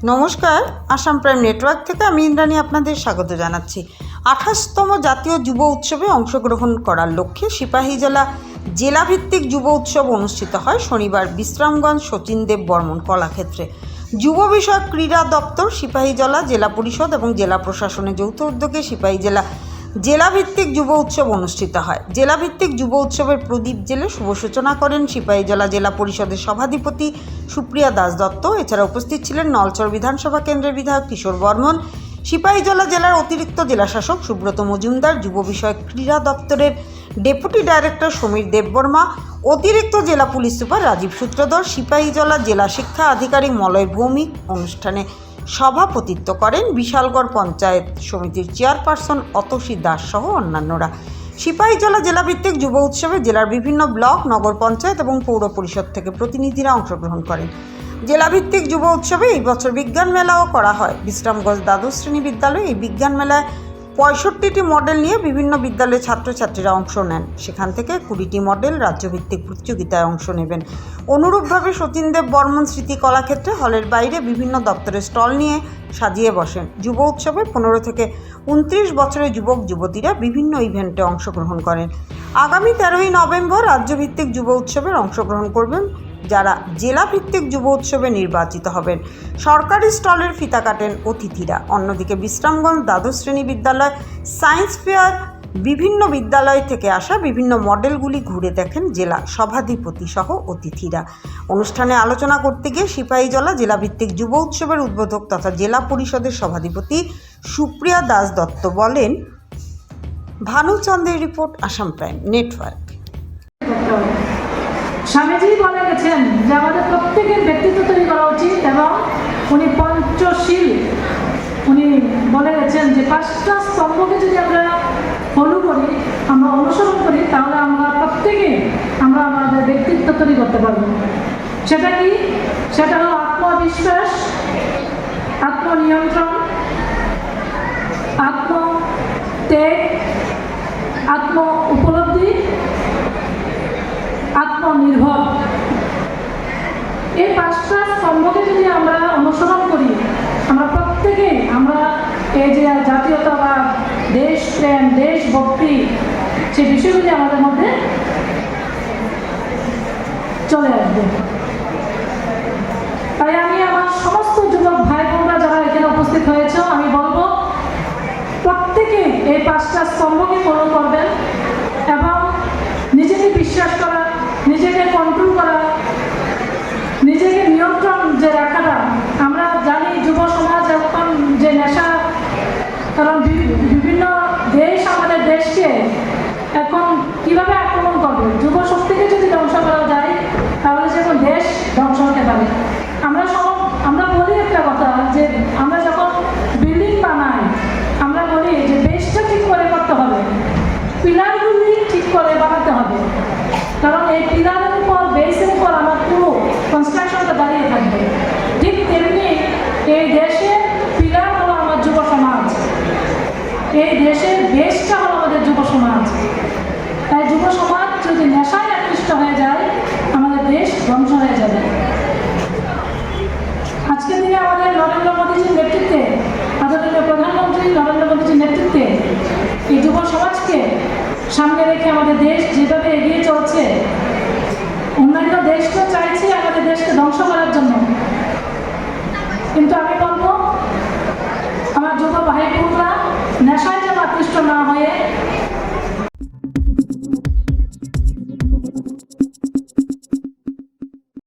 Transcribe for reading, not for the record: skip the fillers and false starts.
নমস্কার, Assam prime network থেকে আমি ইন্দ্রাণী আপনাদের স্বাগত জানাচ্ছি। 28তম জাতীয় যুব উৎসবে অংশগ্রহণ করার লক্ষ্যে সিপাহীজলা জেলাভিত্তিক যুব উৎসব অনুষ্ঠিত হয় শনিবার বিশ্রামগঞ্জ শচীন দেব বর্মন কলাক্ষেত্রে। যুব বিষয়ক ক্রীড়া দপ্তর, সিপাহীজলা জেলা পরিষদ এবং জেলা প্রশাসনের যৌথ উদ্যোগে সিপাহীজলা জেলাভিত্তিক যুব উৎসব অনুষ্ঠিত হয়। জেলাভিত্তিক যুব উৎসবের প্রদীপ জেলে শুভ সূচনা করেন সিপাহীজলা জেলা পরিষদের সভাধিপতি সুপ্রিয়া দাস দত্ত। এছাড়া উপস্থিত ছিলেন নলচর বিধানসভা কেন্দ্রের বিধায়ক কিশোর বর্মন, সিপাহীজলা জেলার অতিরিক্ত জেলাশাসক সুব্রত মজুমদার, যুব বিষয়ক ক্রীড়া দপ্তরের ডেপুটি ডাইরেক্টর সমীর দেববর্মা, অতিরিক্ত জেলা পুলিশ সুপার রাজীব সূত্রধর, সিপাহীজলা জেলা শিক্ষা আধিকারিক মলয় ভৌমিক। অনুষ্ঠানে সভাপতিত্ব করেন বিশালগড় পঞ্চায়েত সমিতির চেয়ারপারসন অতসী দাস সহ অন্যান্যরা। সিপাহীজলা জেলাভিত্তিক যুব উৎসবে জেলার বিভিন্ন ব্লক, নগর পঞ্চায়েত এবং পৌর পরিষদ থেকে প্রতিনিধিরা অংশগ্রহণ করেন। জেলাভিত্তিক যুব উৎসবে এই বছর বিজ্ঞান মেলাও করা হয়। বিশ্রামগঞ্জ দ্বাদশ শ্রেণী বিদ্যালয়ে এই বিজ্ঞান মেলায় 65টি মডেল নিয়ে বিভিন্ন বিদ্যালয়ের ছাত্রছাত্রীরা অংশ নেন। সেখান থেকে 20টি মডেল রাজ্যভিত্তিক প্রতিযোগিতায় অংশ নেবেন। অনুরূপভাবে শচীন দেব বর্মন স্মৃতি কলাক্ষেত্রে হলের বাইরে বিভিন্ন দপ্তরের স্টল নিয়ে সাজিয়ে বসেন। যুব উৎসবে 15 থেকে 29 বছরের যুবক যুবতীরা বিভিন্ন ইভেন্টে অংশগ্রহণ করেন। আগামী 13ই নভেম্বর রাজ্যভিত্তিক যুব উৎসবের অংশগ্রহণ করবেন যারা জেলাভিত্তিক যুব উৎসবে নির্বাচিত হবেন। সরকারি স্টলের ফিতা কাটেন অতিথিরা। অন্যদিকে বিশ্রামগঞ্জ দ্বাদশ শ্রেণী বিদ্যালয় সায়েন্স ফেয়ার বিভিন্ন বিদ্যালয় থেকে আসা বিভিন্ন মডেলগুলি ঘুরে দেখেন জেলা সভাধিপতি সহ অতিথিরা। অনুষ্ঠানে আলোচনা করতে গিয়ে সিপাহীজলা জেলাভিত্তিক যুব উৎসবের উদ্বোধক তথা জেলা পরিষদের সভাধিপতি সুপ্রিয়া দাস দত্ত বলেন, ভানুচন্দ্রের report, Assam prime network. Swamiji বলে গেছেন যে আমাদের প্রত্যেকের ব্যক্তিত্ব তৈরি করা উচিত এবং উনি পঞ্চশীল উনি বলে গেছেন যে 5টা স্তম্ভকে যদি আমরা ফলো করি, আমরা অনুসরণ করি, তাহলে আমরা প্রত্যেকে আমরা আমাদের ব্যক্তিত্ব তৈরি করতে পারব। সেটা কি? সেটা হলো আত্মবিশ্বাস, আত্মনিয়ন্ত্রণ, আত্মত্যাগ, আত্ম উপলব্ধি, আত্মনির্ভর। এই 5টা স্তম্ভকে যদি আমরা অনুসরণ করি, আমরা প্রত্যেকে আমরা এই যে জাতীয়তাবাদ, দেশপ্রেম, দেশভক্তি, সেই বিষয়গুলি আমাদের মধ্যে চলে আসবে। তাই আমি আমার সমস্ত যুবক ভাই বোনরা যারা এখানে উপস্থিত হয়েছে, আমি বলবো প্রত্যেকে এই 5টা স্তম্ভকে ফলো করবেন এবং নিজেকে বিশ্বাস করা, নিজেকে কন্ট্রোল করা, নিজেকে নিয়ন্ত্রণ যে রাখাটা। আমরা জানি যুব সমাজ এখন যে নেশা, কারণ বিভিন্ন দেশ আমাদের দেশকে এখন কিভাবে আক্রমণ করবে, যুব শক্তিকে যদি ধ্বংস করা যায় তাহলে যেমন দেশ ধ্বংস হতে পারে। আমরা বলি একটা কথা যে আমরা যখন বিল্ডিং বানাই আমরা বলি যে বেসটা ঠিক করে করতে হবে, পিলারগুলি ঠিক করে বানাতে হবে, কারণ এই পিলারের উপর, বেসের উপর আমার পুরো কনস্ট্রাকশনটা দাঁড়িয়ে থাকবে। ঠিক তেমনি এই দেশের পিলার হলো আমার যুব সমাজ, এই দেশের বেসটা হলো আমাদের যুব সমাজ। তাই যুব সমাজ যদি নেশায় আকৃষ্ট হয়ে যায়, আমাদের দেশ ধ্বংস হয়ে যাবে। আজকের দিনে আমাদের নরেন্দ্র মোদীজির নেতৃত্বে, আদরণীয় প্রধানমন্ত্রী নরেন্দ্র মোদীজির নেতৃত্বে এই যুব সমাজকে সামনে রেখে আমাদের দেশ যেভাবে এগিয়ে চলছে, অন্যান্য দেশ তো চাইছে আমাদের দেশকে ধ্বংস করার জন্য, কিন্তু আমি বলবো আমার যুব ভাই বোনরা নেশায় যেন আকৃষ্ট না হয়ে